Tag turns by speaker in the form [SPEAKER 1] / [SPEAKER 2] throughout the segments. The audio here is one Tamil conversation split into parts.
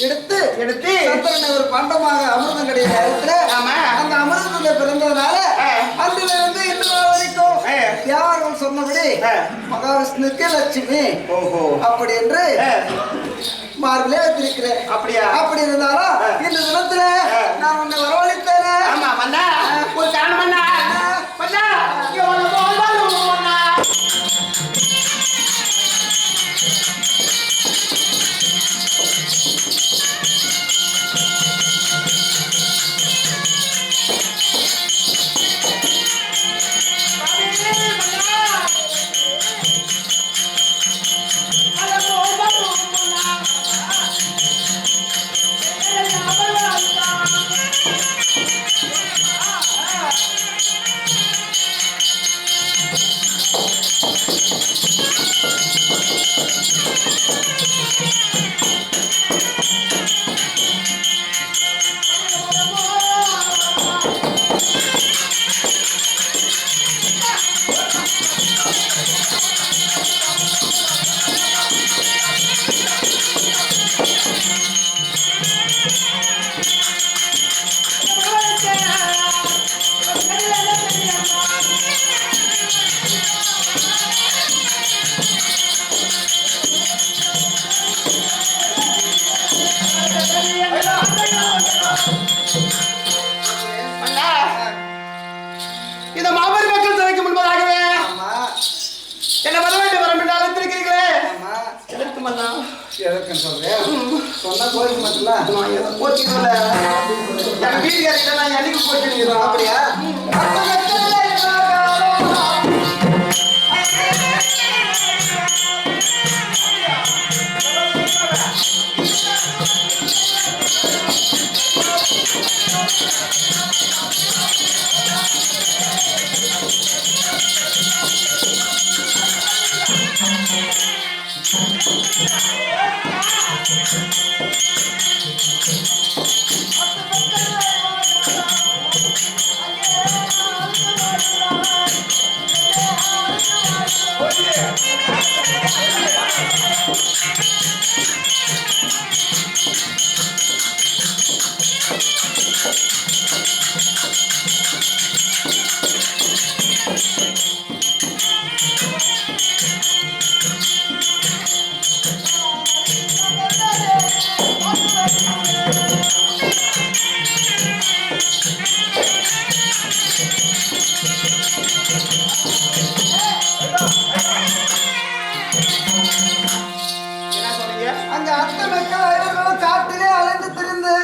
[SPEAKER 1] எடுத்து எடுத்து சந்திரனை ஒரு பண்டமாக அமிர்தம் கிடையாது நேரத்துல அந்த அமிர்தத்துல பிறந்ததுனால அதுல இருந்து இன்று வரைக்கும் தியாகம் சொன்னபடி மகாவிஷ்ணுக்கு லட்சுமி அப்படி என்று மார்பிலே வைத்திருக்கிறேன். அப்படியா? அப்படி இருந்தாலும் இந்த தினத்துல நான் உன்னை வரவழைத்தேன். ஆமா மன்னா, ஒரு காரணம் மன்னா. மன்னா
[SPEAKER 2] இந்த மாபெரும் மக்கள் சபைக்கு முன்பதாகவே என்ன வர வேண்டும் வரம் என்று அழைத்திருக்கிறீர்களே. எதற்கு மன்னா?
[SPEAKER 1] எதற்குன்னு சொல்றேன் சொன்னா கோயில் மட்டும்
[SPEAKER 2] என் வீட்டுக்காரங்க நான் என்னைக்கு போட்டு
[SPEAKER 1] அப்படியா அங்க அத்தை மக்கள் காட்டிலே அலைந்து திரிந்து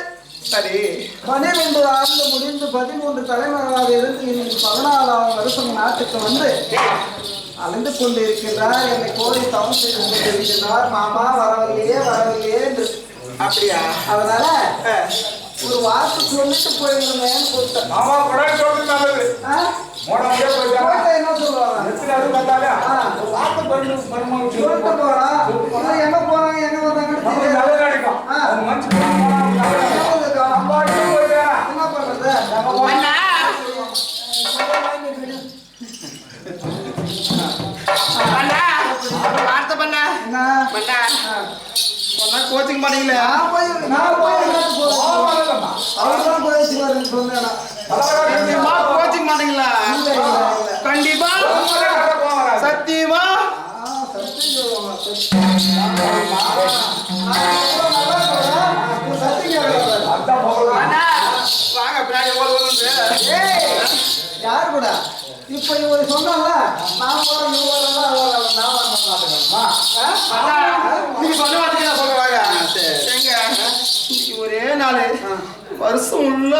[SPEAKER 2] சரி
[SPEAKER 1] 12 ஆண்டு முடிந்து 13 தலைமுறையாக இருந்து இன்னைக்கு 14ஆவது வருஷம் நாட்டுக்கு வந்து அலைந்து கொண்டிருக்கின்றார். என்னை கோரி தவம் செய்து கொண்டிருக்கின்றார். மாமா வரவில்லையே என்று.
[SPEAKER 2] அப்படியா?
[SPEAKER 1] அதனால ஒரு வார்த்தை சொல்லிட்டு போயிருந்தேன்னு கொடுத்தேன்.
[SPEAKER 3] மாமா கூட சொல்றது நல்லது.
[SPEAKER 1] என்ன சொல்லுவாங்க
[SPEAKER 3] வார்த்தை பண்ணு
[SPEAKER 1] சொல்லிட்டு போறான் எங்க போறாங்க எங்க வந்தாங்கன்னு
[SPEAKER 3] நல்ல கிடைக்கும்.
[SPEAKER 1] என்ன பண்றது?
[SPEAKER 2] வார்த்தை பண்ண சொன்னா கோச்சிங் பண்ணீங்களே. கோச்சிங் மாட்டீங்களா? கண்டிப்பா சத்தியமா வாங்க பின்னாடி
[SPEAKER 1] யாரு கூட இப்ப இவரு சொன்னால நான் போறேன் நீ வரலாம்
[SPEAKER 2] நீங்க சொல்ல மாட்டீங்க சொல்றாங்க. எங்க ஒரே நாள் வருஷம் உள்ள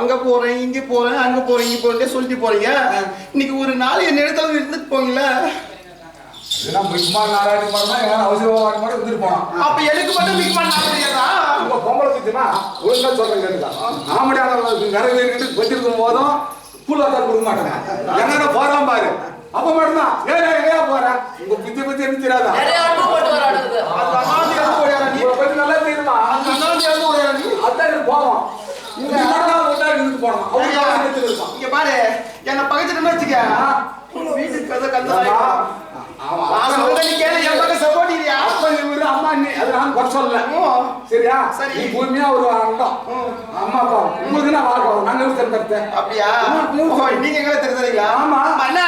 [SPEAKER 2] அங்க போறேன் இங்க போறேன் அங்க போறேன் இங்க போறேன் சொல்லிட்டு போறீங்க. இன்னைக்கு ஒரு நாள் என்ன எடுத்தாலும் இருந்துட்டு போங்கள. அப்ப எனக்கு மட்டும் மிக்மான்
[SPEAKER 3] பொம்பளை பத்தினா ஒழுங்கா சொல்றேன் கேட்டுதான். ஆமடியான நிறைய வச்சிருக்கும் போதும் கூழாத்தார் கொடுக்க மாட்டேங்க. என்னென்ன போறான் பாரு அப்ப மட்டும்தான் ஏன் போறேன் உங்க பித்தி பத்தி என்ன தெரியாதா? நல்லா தெரியுமா? அதான் போவோம்
[SPEAKER 2] இங்க பாரு என்ன பக்கத்துல வச்சுக்க வீட்டுக்கு கதை கந்தா
[SPEAKER 3] அம்மா நீ அது நான் குறை சொல்லல. சரியா? சரி நீ பூமியா ஒரு அண்டம் அம்மா அப்பா உங்களுக்கு நான் வாழ்க்கை நாங்க தெரிஞ்சுட்டேன்.
[SPEAKER 2] அப்படியா? நீங்க எங்களை தெரிஞ்சுறீங்களா? ஆமா அண்ணா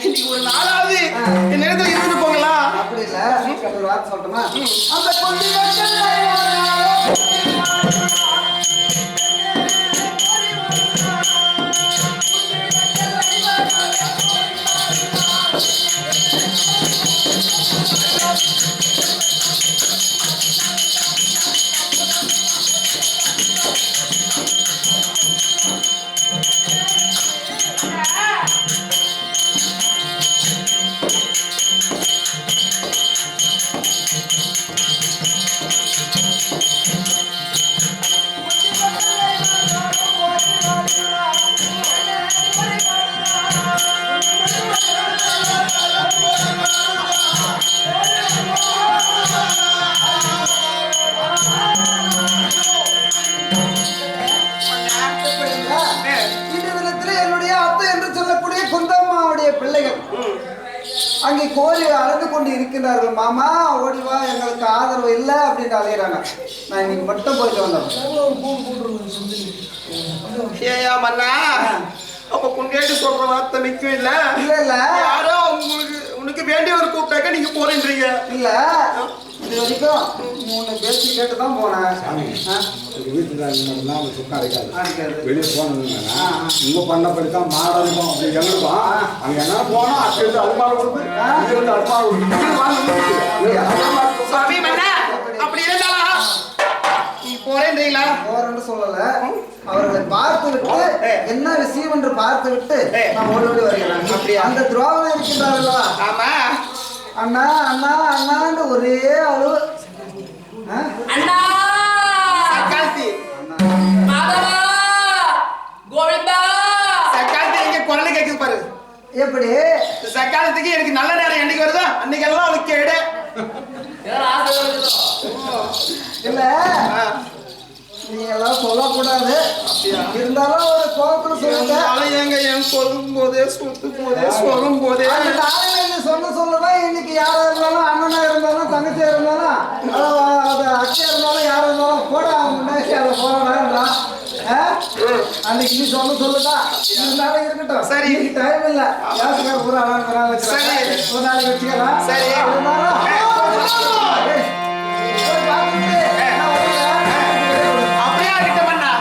[SPEAKER 2] இன்னைக்கு ஒரு நாளாவது இந்த நேரத்துல இருந்துட்டு போங்களா?
[SPEAKER 1] அப்படி இல்ல ஒரு வார்த்தை சொல்லட்டுமா? அந்த கொல்லி அங்கே கோரி அழைத்து கொண்டு இருக்கின்றார்கள். மாமா ஓடிவா, எங்களுக்கு ஆதரவு இல்லை அப்படின்னு அழைகிறாங்க. நான் இன்னைக்கு மட்டும் போயிட்டு வந்தேன்.
[SPEAKER 2] ஏயா மன்னா, அப்ப குண்டேட்டு சொல்ற வார்த்தை நிக்கும் இல்ல?
[SPEAKER 1] இல்ல இல்ல,
[SPEAKER 2] யாரோ உனக்கு வேண்டியவர் கூப்பிட்டாக்க நீங்க போறீன்றீங்க.
[SPEAKER 1] இல்ல இது வரைக்கும் 3 பேசி கேட்டு தான் போனேன்.
[SPEAKER 3] வீட்டுல சுத்தம் அடிக்காது. வெளியே போனோம்னா இங்க பண்ணப்படித்தான் மாடலும் அப்படி எங்களுக்கும் அங்க என்ன போனா அங்கிருந்து அருமாறு கொடுத்து இங்கிருந்து அருமாறு கொடுத்து
[SPEAKER 2] சுவாமி மன்னா, அப்படி இருந்தாலும் நீ போறேன்றீங்களா?
[SPEAKER 1] போறேன்னு சொல்லல, அவர்களை பார்த்து விட்டு என்ன விஷயம் என்று பார்த்து விட்டு நான் ஓடி வருகிறேன். அப்படி அந்த துரோகம் இருக்கின்றார்களா?
[SPEAKER 2] ஆமா.
[SPEAKER 1] அண்ணா அண்ணா அண்ணான்னு ஒரே அழுவு.
[SPEAKER 4] அண்ணா
[SPEAKER 2] சக்காலத்தி
[SPEAKER 4] மாதவா கோவிந்தா
[SPEAKER 2] சக்காலத்தி இங்க குரல் கேக்குது பாரு.
[SPEAKER 1] எப்படி
[SPEAKER 2] சக்காலத்துக்கு எனக்கு நல்ல நேரம் என்னைக்கு வருதோ அன்னைக்கு எல்லாம் அவளுக்கு கேடு.
[SPEAKER 1] இல்ல நீங்க எல்லாம் சொல்லக்கூடாது, இருந்தாலும் ஒரு கோபத்துல சொல்லுங்க.
[SPEAKER 2] எங்க என் சொல்லும் போதே சொல்லும் போதே
[SPEAKER 1] சொல்லதான் இன்னைக்கு யாரா இருந்தாலும், அண்ணனா இருந்தாலும், தங்கச்சியா இருந்தாலும், அது அக்கையா இருந்தாலும், யாரா இருந்தாலும் போட முன்னாடி அதை போடா அன்னைக்கு நீ சொல்லுதா, இருந்தாலும் இருக்கட்டும்.
[SPEAKER 2] சரி,
[SPEAKER 1] டைம் இல்ல, யாருக்காக ஒரு நாள் வச்சுக்கலாம், ஒரு நாள் வச்சுக்கலாம்.
[SPEAKER 2] சரி, அப்படியே ஆகிட்டோம்னா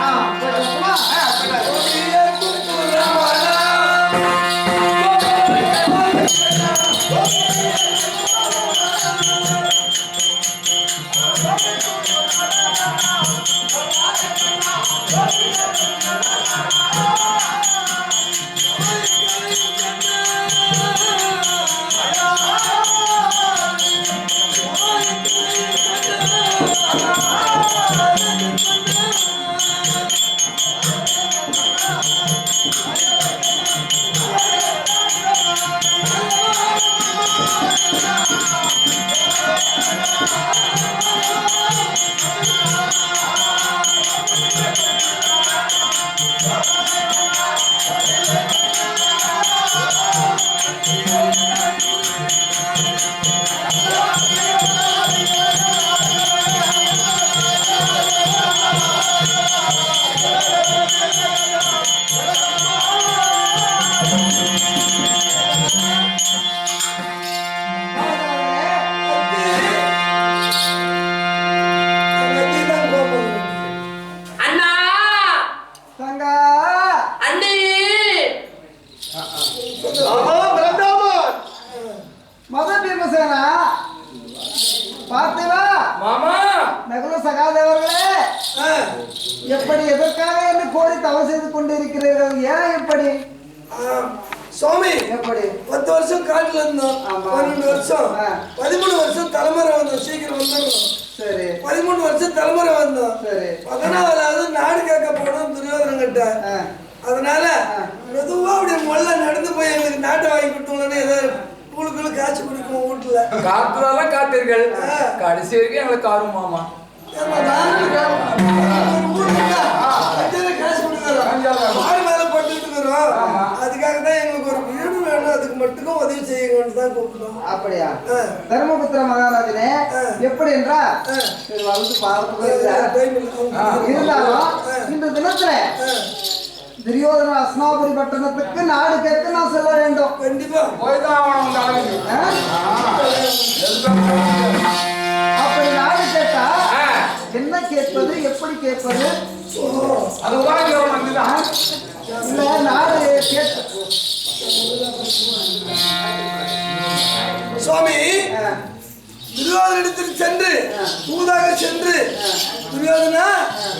[SPEAKER 2] எப்படி எதற்காக என்ன கோரி தவறு செய்து கொண்டிருக்கிறீர்கள்? ஏன் எப்படி
[SPEAKER 5] சுவாமி?
[SPEAKER 1] எப்படி
[SPEAKER 5] 10 வருஷம் காட்டுல இருந்தோம், 12 வருஷம் 13 வருஷம் தலைமுறை வந்தோம். சீக்கிரம் வந்தோம். சரி, 13 வருஷம் தலைமுறை வந்தோம். சரி, 14வது நாடு கேட்க போனோம் துரியோதனன் கிட்ட. அதனால மெதுவா அப்படி முதல்ல நடந்து போய் எங்களுக்கு நாட்டை வாங்கி கொடுத்தோம்னு ஏதாவது கூழுக்குள்ள காய்ச்சி குடிக்கும் வீட்டுல.
[SPEAKER 6] காத்துலாம் காத்தீர்கள், கடைசி வரைக்கும் எங்களுக்கு ஆர்வம் மாமா.
[SPEAKER 5] அதுக்காக தான் எங்களுக்கு ஒரு வீடு வேணும், அதுக்கு மட்டும் உதவி செய்யுங்கன்னு தான் கூப்பிட்டோம்.
[SPEAKER 1] அப்படியா? தர்மபுத்திர மகாராஜனே, எப்படி என்றா வந்து பார்த்து இருந்தாலும் இந்த தினத்துல துரியோதன அஸ்னாபுரி பட்டணத்துக்கு நாடு கேட்க நான் செல்ல வேண்டும்.
[SPEAKER 5] கண்டிப்பா
[SPEAKER 1] அப்படி நாடு கேட்டா என்ன கேட்பது, எப்படி கேட்பது? இல்ல நாடு கேட்க
[SPEAKER 5] சுவாமி துரியோதனிடத்தில் சென்று தூதாக சென்று துரியோதனா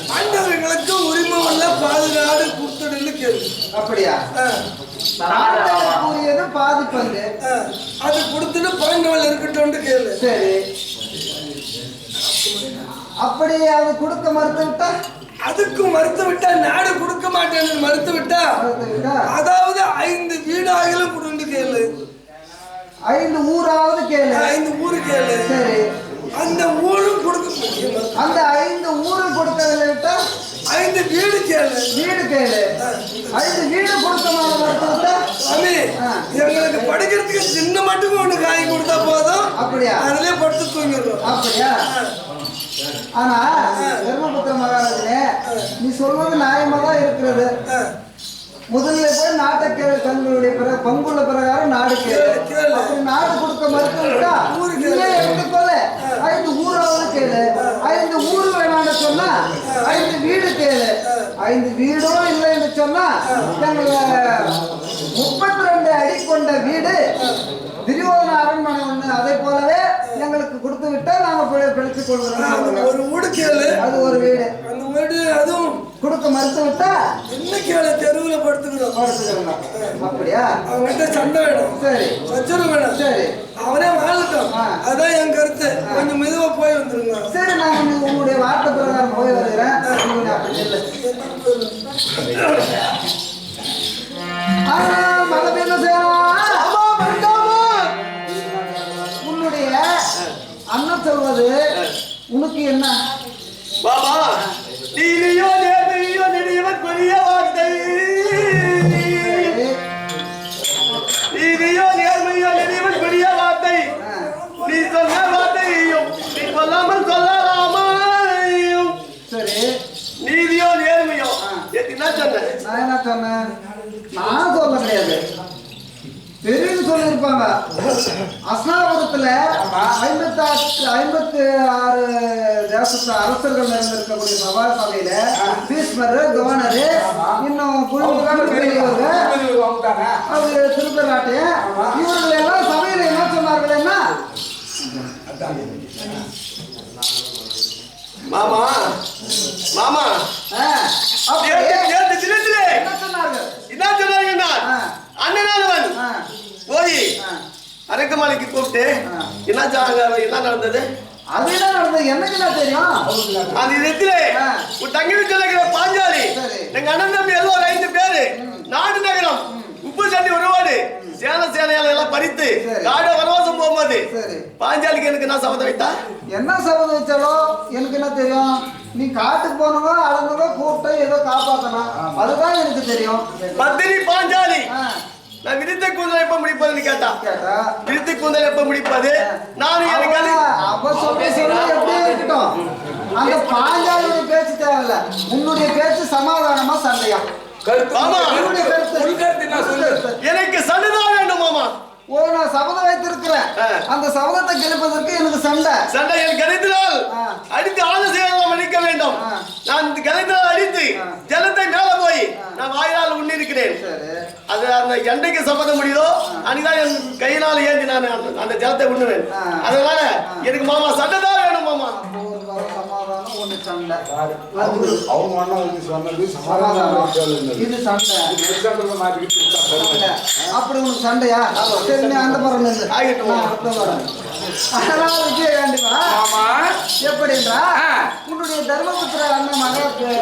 [SPEAKER 5] பாண்டவர்களுக்கு உரிமை உள்ள பாதுகாடு கொடுத்துடன்னு கேள்வி.
[SPEAKER 1] அப்படியா? கூறியது பாதி பங்கு,
[SPEAKER 5] அது கொடுத்துட்டு பாண்டவர்கள் இருக்கட்டும் கேள்வி.
[SPEAKER 1] சரி, அப்படி அது கொடுக்க மறுத்து விட்டா?
[SPEAKER 5] அதுக்கு மறுத்து விட்டா நாடு கொடுக்க மாட்டேன்னு மறுத்து விட்டா அதாவது 5 வீடாகிலும் கொடுண்டு கேளு,
[SPEAKER 1] 5 ஊராவது கேளு.
[SPEAKER 5] 5 ஊரு கேளு.
[SPEAKER 1] சரி,
[SPEAKER 5] அந்த ஊரும் கொடுக்க,
[SPEAKER 1] அந்த 5 ஊரு கொடுக்கறதுல விட்டா
[SPEAKER 5] 5 வீடு கேளு.
[SPEAKER 1] வீடு கேளு. 5 வீடு கொடுத்தமான மருத்துவத்தை
[SPEAKER 5] சாமி எங்களுக்கு படிக்கிறதுக்கு சின்ன மட்டும் ஒண்ணு காய் கொடுத்தா போதும்.
[SPEAKER 1] அப்படியா?
[SPEAKER 5] அதுலயே படுத்து தூங்கிடுறோம்.
[SPEAKER 1] அப்படியா? ஆனா தர்மபுத்திர மகாராஜனே, நீ சொல்வது நியாயமா தான் இருக்கிறது. முதல்ல போய் நாட்டை கேளு, தங்களுடைய பங்குள்ள பிரகாரம் நாடு கேளு. அப்படி நாடு கொடுக்க மறுத்துட்டா ஊருக்கே எடுத்துக்கொள்ள 5 ஊராவது கேளு. 5 ஊரு வேணான்னு சொன்னா 5 வீடு கேளு. 5 வீடும் இல்லைன்னு சொன்னா எங்களை 32 அடி கொண்ட வீடு திரியோதன அரண்மனை ஒண்ணு அதே போலவே எங்களுக்கு கொடுத்து விட்டா நாங்க பிழைத்துக் கொள்கிறோம்.
[SPEAKER 5] ஒரு வீடு கேளு,
[SPEAKER 1] அது ஒரு வீடு.
[SPEAKER 5] அந்த வீடு அதுவும்
[SPEAKER 1] கொடுக்க மறுத்து விட்டா
[SPEAKER 5] என்ன கேளு, தெருவுல படுத்துக்கிறோம்.
[SPEAKER 1] அப்படியா?
[SPEAKER 5] அவன்கிட்ட சண்டை வேணும்,
[SPEAKER 1] சரி,
[SPEAKER 5] சச்சரவு வேணும்.
[SPEAKER 1] சரி,
[SPEAKER 5] அவனே வாழட்டும். அதான் என் கருத்து. கொஞ்சம் மெதுவா போய் வந்துருங்க.
[SPEAKER 1] சரி, நான் உங்களுடைய வார்த்தை பிரகாரம் போய் வருகிறேன். அப்படி இல்லை. மதம் என்ன செய்யலாம்? உன்னுடைய அண்ணன் சொல்வது உனக்கு என்ன?
[SPEAKER 2] பாபா, நீதியோ நேர்மையோ நெடியவன் பெரிய வார்த்தை. நீதியோ நேர்மையோ நெடியவன் பெரிய வார்த்தை. நீ சொன்ன வார்த்தையும் நீ சொல்லாமல் சொல்லலாமையும்.
[SPEAKER 1] சரி,
[SPEAKER 2] நீதியோ நேர்மையோ என்ன சொன்ன?
[SPEAKER 1] நான் என்ன சொன்னேன்? நான் சொல்ல கிடையாது, பெரியன்னு சொல்லியிருப்பாங்க. அஸ்னாபுரத்துல 56 தேசத்து அரசர்கள் இருந்திருக்கக்கூடிய சபா சபையில பீஷ்மர், கவர்னர், இன்னும் திருப்பராட்டியம் இவர்கள் எல்லாம் சபையில என்ன சொன்னார்கள்? என்ன
[SPEAKER 2] மாமா மாமா தினத்திலே
[SPEAKER 1] என்ன சொன்னார்கள்?
[SPEAKER 2] இதான் சொன்னாங்க. அண்ணனானவன் போய் அரக்கமாலைக்கு கூப்பிட்டு என்ன நடந்தது?
[SPEAKER 1] அது என்ன நடந்தது? எனக்கு என்ன தெரியும்?
[SPEAKER 2] அந்த இடத்திலே உன் தங்கி சொல்லுகிற பாஞ்சாலி எங்க அண்ணன் தம்பி எல்லாம் ஒரு 5 பேரு நாடு நகரம் உப்பு சண்டி உருவாடு சேனையால எல்லாம் பறித்து காட வனவாசம் போகும்போது பாஞ்சாலிக்கு எனக்கு என்ன சபதம் வைத்தா?
[SPEAKER 1] என்ன சபதம் வச்சாலோ எனக்கு என்ன தெரியும்? நீ காட்டுக்கு போனவோ அழகவோ கூப்பிட்டு ஏதோ காப்பாத்தணும், அதுதான் எனக்கு தெரியும்.
[SPEAKER 2] பத்தினி பாஞ்சாலி நான் விருத்த கூந்தல் எப்ப முடிப்பதுன்னு கேட்டா, விருத்த கூந்தல் எப்ப முடிப்பது? நானும் எனக்கு
[SPEAKER 1] அப்ப சொல்லி எப்படி இருக்கட்டும். அந்த பாஞ்சாலியுடைய பேச்சு தேவையில்ல, உன்னுடைய பேச்சு சமாதானமா சண்டையா?
[SPEAKER 2] எனக்கு சண்டைதான் வேண்டும் மாமா.
[SPEAKER 1] நான் சபதம் வைத்திருக்கிறேன், அந்த சபதத்தை கிளப்பதற்கு எனக்கு சண்டை
[SPEAKER 2] என் கருத்தினால் அடித்து ஆலோசனை அடிக்க வேண்டும். நான் இந்த கருத்தினால் அடித்து ஜலத்தை மேல போய் நான் வாயினால் உண்ணிருக்கிறேன். அது அந்த எண்டைக்கு சபதம் முடியுதோ அன்னைதான் என் கையினால் ஏந்தி நான் அந்த ஜலத்தை உண்ணுவேன். அதனால எனக்கு மாமா சண்டை தான் வேணும் மாமா.
[SPEAKER 1] சமாதானம் ஒண்ணு சண்டை,
[SPEAKER 3] அவங்க அண்ணா சொன்னது சமாதானம்.
[SPEAKER 1] இது சண்டை. அப்படி உனக்கு சண்டையா? சரி, அந்த பரம் எப்படின்றா உன்னுடைய தர்மபுத்திர அண்ணன் மக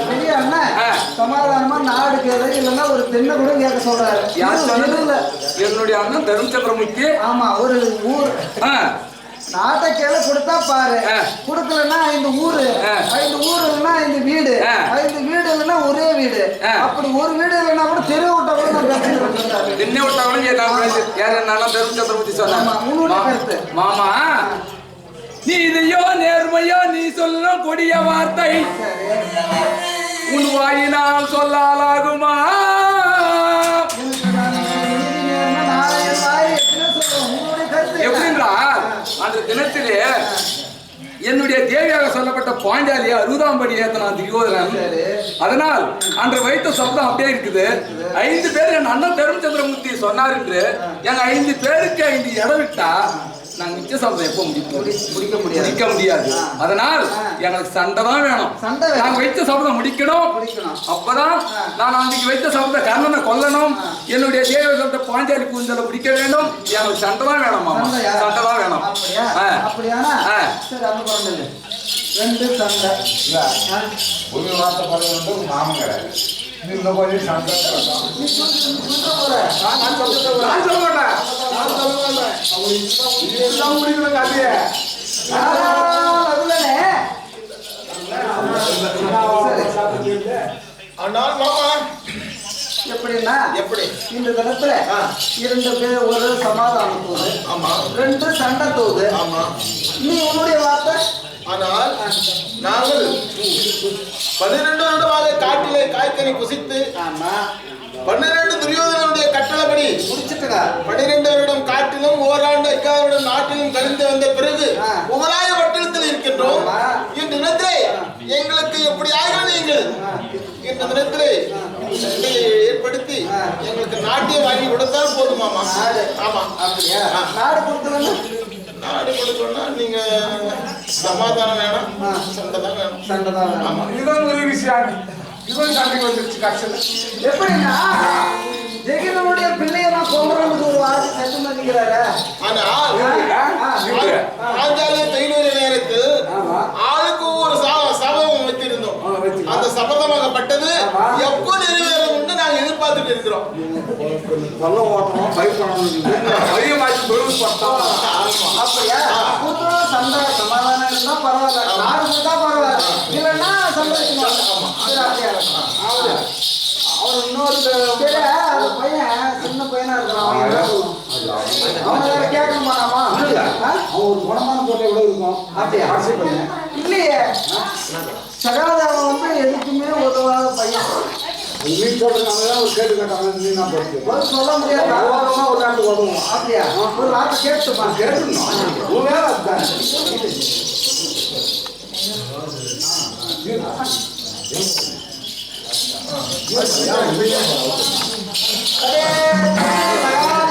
[SPEAKER 1] பெரிய அண்ணன் சமாதானமா நாடு கேளு, இல்லைன்னா ஒரு பெண்ணை கூட கேட்க சொல்றாரு.
[SPEAKER 6] என்னுடைய அண்ணன் தர்மச்சந்திரமுக்கி.
[SPEAKER 1] ஆமா, ஒரு ஊர் நாட்டை கேளு, கொடுத்தா பாரு, கொடுக்கலன்னா 5 ஊரு, 5 ஊர் இல்லைன்னா 5 வீடு, 5 வீடு இல்லைன்னா ஒரே வீடு, அப்படி ஒரு வீடு இல்லைன்னா கூட தெரு விட்டா கூட நான் பேசுறேன்.
[SPEAKER 6] திண்ணை விட்டா கூட யார் என்ன தர்மச்சந்திரமுத்தி சொன்னாங்க. மாமா, நீதியோ நேர்மையோ நீ சொல்லும் கொடிய வார்த்தை உன் வாயினால் சொல்லாலாகுமா? எப்படின்றா அந்த தினத்திலே என்னுடைய தேவியாக சொல்லப்பட்ட பாஞ்சாலியை 60ஆம் படி ஏத்தனான் துரியோதனன். அதனால் அன்று வைத்த சப்தம் அப்படியே இருக்குது. 5 பேர் என் அண்ணன் தர்மச்சந்திரமூர்த்தி சொன்னார் என்று எங்க 5 பேருக்கு 5 இடம் விட்டா நாங்க மிச்ச சப்தம் எப்போ முடிக்க முடியாது. அதனால் எங்களுக்கு சண்டை தான் வேணும். நாங்க வைத்த சப்தம் முடிக்கணும். அப்பதான் நான் அன்றைக்கு வைத்த சப்த கர்ணனை கொல்லணும். என்னுடைய தேவை சொல்ற பாஞ்சாலி கூந்தலை பிடிக்க வேண்டும். எனக்கு சண்டை தான் வேணும் மாமா, சண்டை தான் வேணும்.
[SPEAKER 1] அப்படியானா சரி, அந்த குழந்தை 2 சண்டை
[SPEAKER 3] ஒரு வார்த்தை பண்ணுறது மாமன் கிடையாது. இந்த கொஞ்சம் சண்டை முடிக்கணும் கதையை.
[SPEAKER 1] அதுலனே
[SPEAKER 2] ஆனால் மாமா
[SPEAKER 1] எப்படின்னா
[SPEAKER 2] எப்படி
[SPEAKER 1] இந்த தினத்துல 2 பேர் ஒரு சமாதானம் தூது,
[SPEAKER 2] ஆமா
[SPEAKER 1] 2 சண்டை தூது.
[SPEAKER 2] ஆமா
[SPEAKER 1] நீ உன்னுடைய வார்த்தை.
[SPEAKER 2] ஆனால் நாங்கள் 12 வருடமாக காட்டிலே காய்கறி புசித்து
[SPEAKER 1] ஆமா
[SPEAKER 2] 12 துரியோதனனுடைய கட்டளப்படி
[SPEAKER 1] முடிச்சிட்டுங்க.
[SPEAKER 2] 12 வருடம் காட்டிலும் ஓராண்டு 5 வருடம் நாட்டிலும் கழிந்து வந்த பிறகு உங்களாய வட்டத்தில் இருக்கின்றோம். இந்த தினத்திலே எங்களுக்கு எப்படியாக நீங்கள் இந்த தினத்திலே சண்டையை ஏற்படுத்தி எங்களுக்கு நாட்டியை வாங்கி கொடுத்தால் போதுமாமா. ஆமா
[SPEAKER 1] அப்படியா? நாடு கொடுத்தவங்க
[SPEAKER 2] நாடு கொடுக்கணும்னா நீங்க சமாதானம் வேணும், சண்டை தான் வேணும்.
[SPEAKER 1] சண்டை தான் வேணும்.
[SPEAKER 2] ஆமா
[SPEAKER 3] இதுதான் ஒரு விஷயம். இதுவும் சண்டைக்கு வந்துருச்சு கட்சியில்.
[SPEAKER 1] எப்படின்னா ஜெகனுடைய பிள்ளைய நான் கொண்டுறதுக்கு ஒரு வார்த்தை சட்டம் பண்ணிக்கிறாரு.
[SPEAKER 2] ஆனால் ஆஞ்சாலிய தைலூர நேரத்தில் ஆளுக்கு ஒரு சபதம் வைத்திருந்தோம். அந்த சபதமாகப்பட்டது எப்போ நிறைவேறும் என்று நாங்கள் எதிர்பார்த்துட்டு இருக்கிறோம்.
[SPEAKER 3] சொல்ல ஓட்டணும், பயிர் பண்ணணும், அதிகமாச்சு தொழில் பட்டோம்.
[SPEAKER 1] அப்படியா? கூட்டுறவு சண்டை சமாதானம் இருந்தா பரவாயில்ல, நாடு கொடுத்தா பரவாயில்ல, இல்லைன்னா சந்தோஷமா. சரி, அப்படியா இருக்கும். அவர் இன்னொரு அந்த பையன் சின்ன பையனா இருக்கிறான். அவன் என்ன சொல்லுவான்? அவனை வேற கேட்கணுமா நாம?
[SPEAKER 3] அவன் ஒரு குணமான பொருளை கூட இருக்கும்.
[SPEAKER 1] அப்படியா? இல்லையே, சகாதேவன் வந்து எதுக்குமே உதவாத பையன்.
[SPEAKER 3] நீ சொல்றதுனால ஒரு கேட்டு கேட்டாங்க, நீ நான் படிச்சு
[SPEAKER 1] பதில் சொல்ல முடியாது.
[SPEAKER 3] ஓரமா ஒரு நாட்டு உதவும்.
[SPEAKER 1] அப்படியா? ஒரு வார்த்தை கேட்டுமா?
[SPEAKER 3] கேட்டுருந்தோம். உன் வேலை அதுதான்.
[SPEAKER 1] அதே